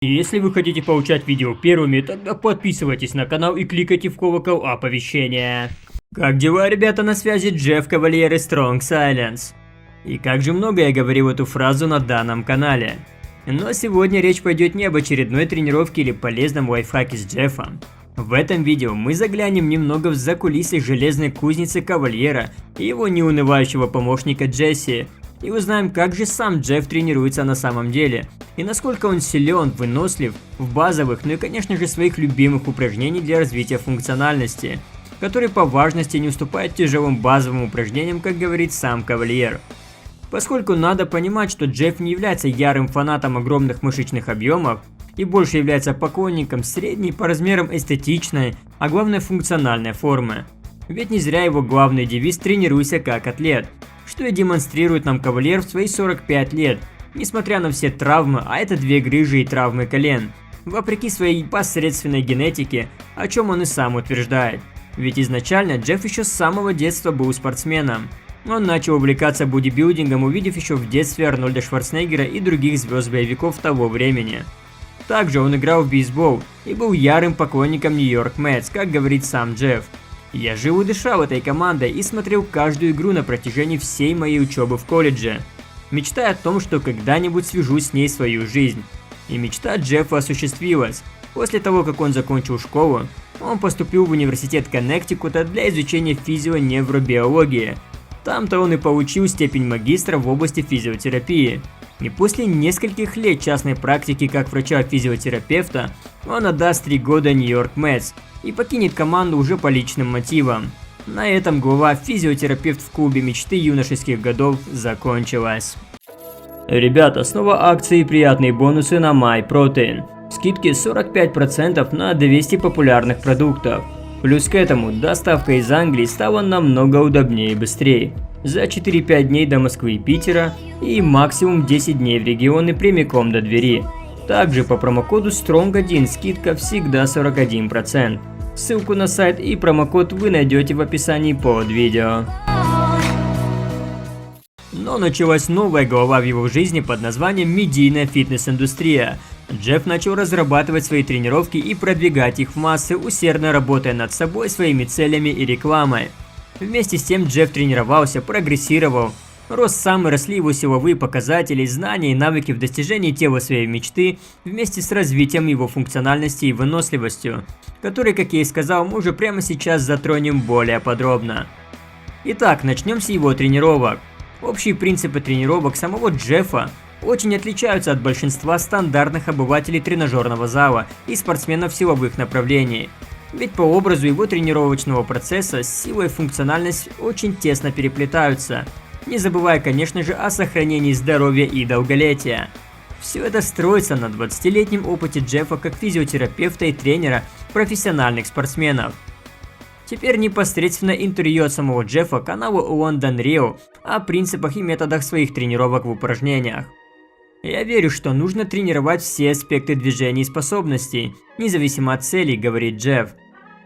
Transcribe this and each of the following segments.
И если вы хотите получать видео первыми, тогда подписывайтесь на канал и кликайте в колокол оповещения. Как дела, ребята, на связи Джефф Кавальер и Strong Silence. И как же много я говорил эту фразу на данном канале. Но сегодня речь пойдет не об очередной тренировке или полезном лайфхаке с Джеффом. В этом видео мы заглянем немного в закулисье железной кузницы Кавальера и его неунывающего помощника Джесси, и узнаем, как же сам Джефф тренируется на самом деле, и насколько он силен, вынослив в базовых, ну и конечно же своих любимых упражнений для развития функциональности, которые по важности не уступают тяжелым базовым упражнениям, как говорит сам Кавальер. Поскольку надо понимать, что Джефф не является ярым фанатом огромных мышечных объемов, и больше является поклонником средней по размерам эстетичной, а главное функциональной формы. Ведь не зря его главный девиз «Тренируйся как атлет», что и демонстрирует нам Кавальер в свои 45 лет, несмотря на все травмы, а это 2 грыжи и травмы колен, вопреки своей посредственной генетике, о чем он и сам утверждает. Ведь изначально Джефф еще с самого детства был спортсменом. Он начал увлекаться бодибилдингом, увидев еще в детстве Арнольда Шварценеггера и других звезд боевиков того времени. Также он играл в бейсбол и был ярым поклонником Нью-Йорк Мэтс, как говорит сам Джефф. «Я жил и дышал этой командой и смотрел каждую игру на протяжении всей моей учебы в колледже, мечтая о том, что когда-нибудь свяжу с ней свою жизнь». И мечта Джеффа осуществилась. После того, как он закончил школу, он поступил в университет Коннектикута для изучения физио-невробиологии. Там-то он и получил степень магистра в области физиотерапии. И после нескольких лет частной практики как врача-физиотерапевта, он отдаст 3 года Нью-Йорк Мэтс и покинет команду уже по личным мотивам. На этом глава «Физиотерапевт в клубе мечты юношеских годов» закончилась. Ребята, снова акции и приятные бонусы на MyProtein. Скидки 45% на 200 популярных продуктов. Плюс к этому доставка из Англии стала намного удобнее и быстрее. За 4-5 дней до Москвы и Питера и максимум 10 дней в регионы прямиком до двери. Также по промокоду STRONG1 скидка всегда 41%. Ссылку на сайт и промокод вы найдете в описании под видео. Но началась новая глава в его жизни под названием «Медийная фитнес-индустрия». Джефф начал разрабатывать свои тренировки и продвигать их в массы, усердно работая над собой, своими целями и рекламой. Вместе с тем Джефф тренировался, прогрессировал, рос сам и росли его силовые показатели, знания и навыки в достижении тела своей мечты, вместе с развитием его функциональности и выносливостью, которые, как я и сказал, мы уже прямо сейчас затронем более подробно. Итак, начнем с его тренировок. Общие принципы тренировок самого Джеффа очень отличаются от большинства стандартных обывателей тренажерного зала и спортсменов силовых направлений. Ведь по образу его тренировочного процесса сила и функциональность очень тесно переплетаются, не забывая, конечно же, о сохранении здоровья и долголетия. Все это строится на 20-летнем опыте Джеффа как физиотерапевта и тренера профессиональных спортсменов. Теперь непосредственно интервью от самого Джеффа каналу London Rio о принципах и методах своих тренировок в упражнениях. «Я верю, что нужно тренировать все аспекты движений и способностей, независимо от целей», — говорит Джефф.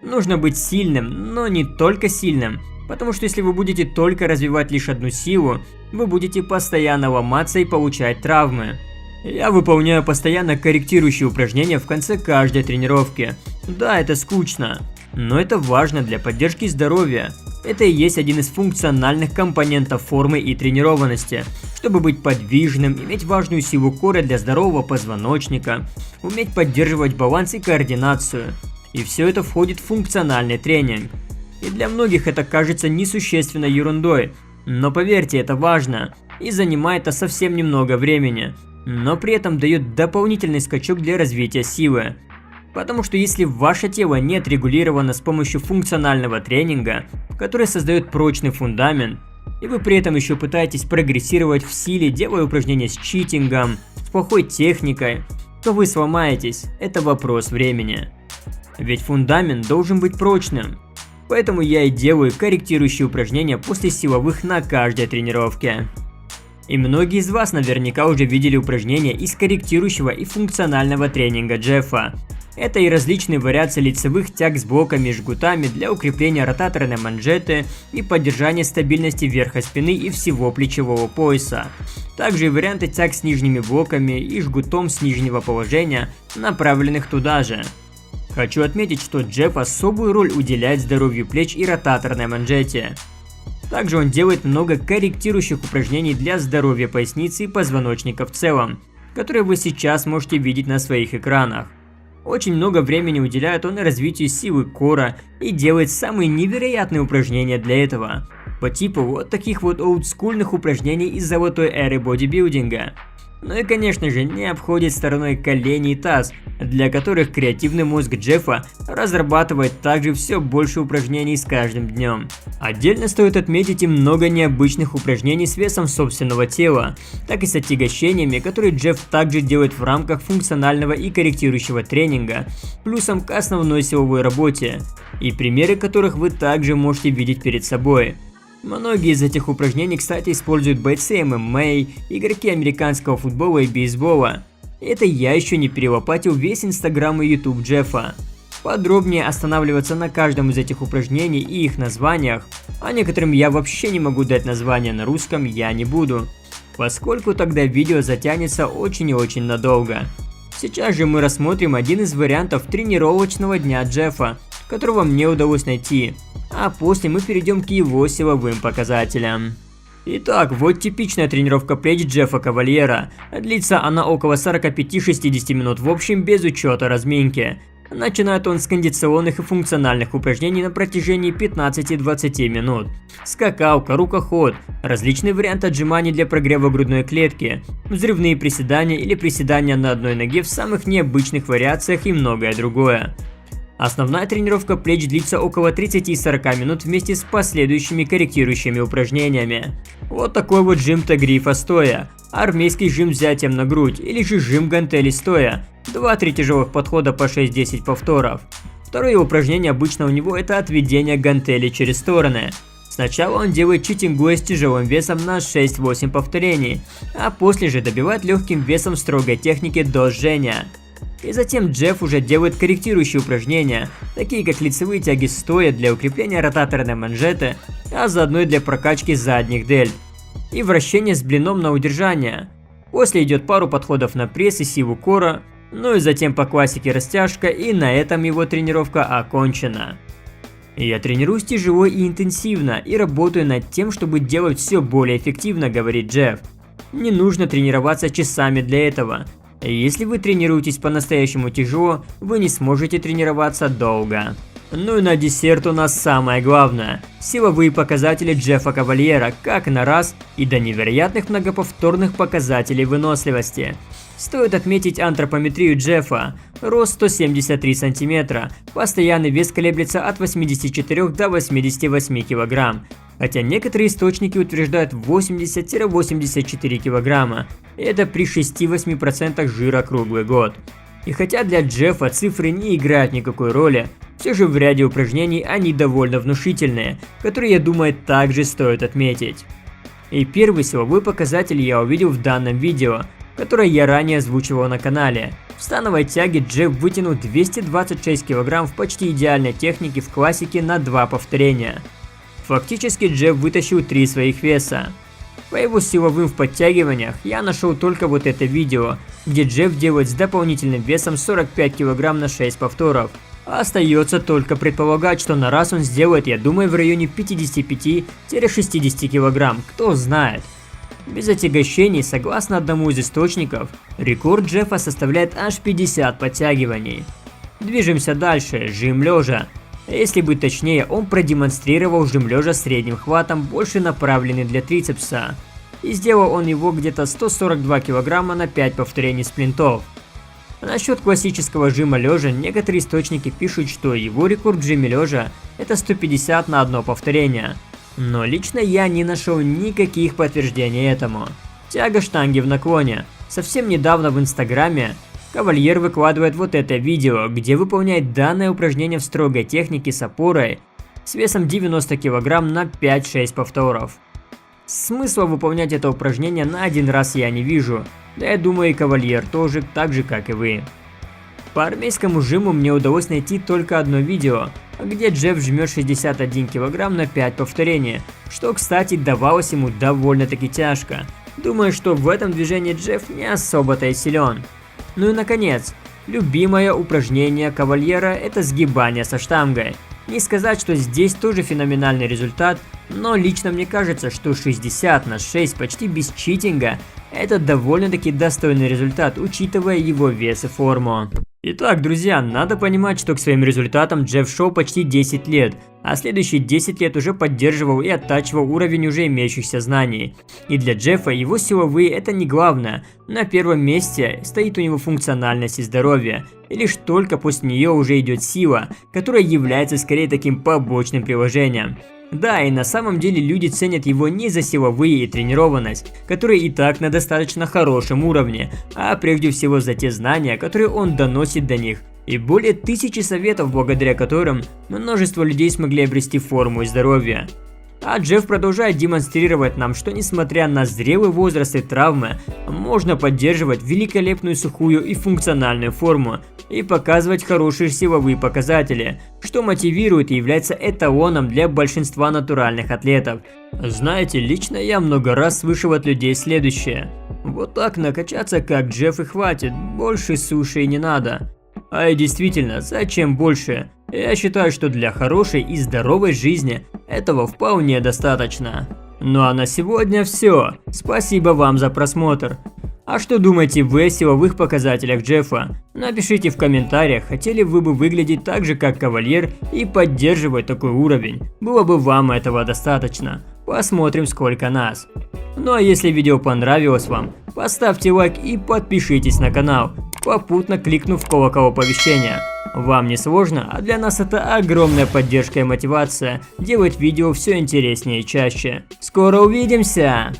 «Нужно быть сильным, но не только сильным, потому что если вы будете только развивать лишь одну силу, вы будете постоянно ломаться и получать травмы. Я выполняю постоянно корректирующие упражнения в конце каждой тренировки. Да, это скучно, но это важно для поддержки здоровья. Это и есть один из функциональных компонентов формы и тренированности, чтобы быть подвижным, иметь важную силу кора для здорового позвоночника, уметь поддерживать баланс и координацию. И все это входит в функциональный тренинг. И для многих это кажется несущественной ерундой, но поверьте, это важно и занимает это совсем немного времени, но при этом дает дополнительный скачок для развития силы. Потому что если ваше тело не отрегулировано с помощью функционального тренинга, который создает прочный фундамент, и вы при этом еще пытаетесь прогрессировать в силе, делая упражнения с читингом, с плохой техникой, то вы сломаетесь, это вопрос времени. Ведь фундамент должен быть прочным. Поэтому я и делаю корректирующие упражнения после силовых на каждой тренировке. И многие из вас наверняка уже видели упражнения из корректирующего и функционального тренинга Джеффа. Это и различные вариации лицевых тяг с блоками и жгутами для укрепления ротаторной манжеты и поддержания стабильности верха спины и всего плечевого пояса. Также и варианты тяг с нижними блоками и жгутом с нижнего положения, направленных туда же. Хочу отметить, что Джефф особую роль уделяет здоровью плеч и ротаторной манжете. Также он делает много корректирующих упражнений для здоровья поясницы и позвоночника в целом, которые вы сейчас можете видеть на своих экранах. Очень много времени уделяет он и развитию силы кора и делает самые невероятные упражнения для этого, по типу вот таких вот олдскульных упражнений из золотой эры бодибилдинга. Ну и конечно же не обходит стороной колени и таз, для которых креативный мозг Джеффа разрабатывает также все больше упражнений с каждым днем. Отдельно стоит отметить и много необычных упражнений с весом собственного тела, так и с отягощениями, которые Джефф также делает в рамках функционального и корректирующего тренинга, плюсом к основной силовой работе, и примеры которых вы также можете видеть перед собой. Многие из этих упражнений, кстати, используют бойцы ММА, игроки американского футбола и бейсбола. Это я еще не перелопатил весь инстаграм и ютуб Джеффа. Подробнее останавливаться на каждом из этих упражнений и их названиях, а некоторым я вообще не могу дать название на русском, я не буду, поскольку тогда видео затянется очень и очень надолго. Сейчас же мы рассмотрим один из вариантов тренировочного дня Джеффа, которого мне удалось найти, а после мы перейдем к его силовым показателям. Итак, вот типичная тренировка плеч Джеффа Кавальера. Длится она около 45-60 минут в общем без учета разминки. Начинает он с кондиционных и функциональных упражнений на протяжении 15-20 минут. Скакалка, рукоход, различные варианты отжиманий для прогрева грудной клетки, взрывные приседания или приседания на одной ноге в самых необычных вариациях и многое другое. Основная тренировка плеч длится около 30-40 минут вместе с последующими корректирующими упражнениями. Вот такой вот жим-то грифа стоя, армейский жим взятием на грудь или же жим гантели стоя, 2-3 тяжелых подхода по 6-10 повторов. Второе упражнение обычно у него это отведение гантели через стороны. Сначала он делает читингуэ с тяжелым весом на 6-8 повторений, а после же добивает легким весом в строгой технике до жжения. И затем Джефф уже делает корректирующие упражнения, такие как лицевые тяги стоя для укрепления ротаторной манжеты, а заодно и для прокачки задних дельт, и вращение с блином на удержание. После идет пару подходов на пресс и силу кора, ну и затем по классике растяжка, и на этом его тренировка окончена. Я тренируюсь тяжело и интенсивно, и работаю над тем, чтобы делать все более эффективно, говорит Джефф. Не нужно тренироваться часами для этого. Если вы тренируетесь по-настоящему тяжело, вы не сможете тренироваться долго. Ну и на десерт у нас самое главное – силовые показатели Джеффа Кавальера как на раз и до невероятных многоповторных показателей выносливости. Стоит отметить антропометрию Джеффа. Рост 173 см, постоянный вес колеблется от 84 до 88 кг. Хотя некоторые источники утверждают 80-84 кг. Это при 6-8% жира круглый год. И хотя для Джеффа цифры не играют никакой роли, все же в ряде упражнений они довольно внушительные, которые, я думаю, также стоит отметить. И первый силовой показатель я увидел в данном видео, которое я ранее озвучивал на канале. В становой тяге Джефф вытянул 226 кг в почти идеальной технике в классике на 2 повторения. Фактически Джефф вытащил 3 своих веса. По его силовым в подтягиваниях я нашел только вот это видео, где Джефф делает с дополнительным весом 45 кг на 6 повторов. Остается только предполагать, что на раз он сделает, я думаю, в районе 55-60 кг, кто знает. Без отягощений, согласно одному из источников, рекорд Джеффа составляет аж 50 подтягиваний. Движемся дальше, жим лежа. Если быть точнее, он продемонстрировал жим лежа средним хватом, больше направленный для трицепса. И сделал он его где-то 142 кг на 5 повторений сплинтов. Насчет классического жима лежа, некоторые источники пишут, что его рекорд в жиме лежа это 150 на одно повторение. Но лично я не нашел никаких подтверждений этому. Тяга штанги в наклоне. Совсем недавно в инстаграме Кавальер выкладывает вот это видео, где выполняет данное упражнение в строгой технике с опорой с весом 90 кг на 5-6 повторов. Смысла выполнять это упражнение на один раз я не вижу, да я думаю и Кавальер тоже, так же как и вы. По армейскому жиму мне удалось найти только одно видео, где Джефф жмет 61 килограмм на 5 повторений, что, кстати, давалось ему довольно-таки тяжко. Думаю, что в этом движении Джефф не особо-то и силен. Ну и наконец, любимое упражнение кавальера – это сгибание со штангой. Не сказать, что здесь тоже феноменальный результат, но лично мне кажется, что 60 на 6 почти без читинга – это довольно-таки достойный результат, учитывая его вес и форму. Итак, друзья, надо понимать, что к своим результатам Джефф шел почти 10 лет, а следующие 10 лет уже поддерживал и оттачивал уровень уже имеющихся знаний. И для Джеффа его силовые это не главное, на первом месте стоит у него функциональность и здоровье, и лишь только после нее уже идет сила, которая является скорее таким побочным приложением. Да, и на самом деле люди ценят его не за силовые и тренированность, которые и так на достаточно хорошем уровне, а прежде всего за те знания, которые он доносит до них, и более 1000 советов, благодаря которым множество людей смогли обрести форму и здоровье. А Джефф продолжает демонстрировать нам, что несмотря на зрелый возраст и травмы, можно поддерживать великолепную сухую и функциональную форму и показывать хорошие силовые показатели, что мотивирует и является эталоном для большинства натуральных атлетов. Знаете, лично я много раз слышал от людей следующее: вот так накачаться как Джефф и хватит, больше суши и не надо. А и действительно, зачем больше? Я считаю, что для хорошей и здоровой жизни этого вполне достаточно. Ну а на сегодня все. Спасибо вам за просмотр. А что думаете вы о силовых показателях Джеффа? Напишите в комментариях, хотели вы бы выглядеть так же, как кавальер, и поддерживать такой уровень. Было бы вам этого достаточно. Посмотрим, сколько нас. Ну а если видео понравилось вам, поставьте лайк и подпишитесь на канал, попутно кликнув в колокол оповещения. Вам не сложно, а для нас это огромная поддержка и мотивация делать видео все интереснее и чаще. Скоро увидимся!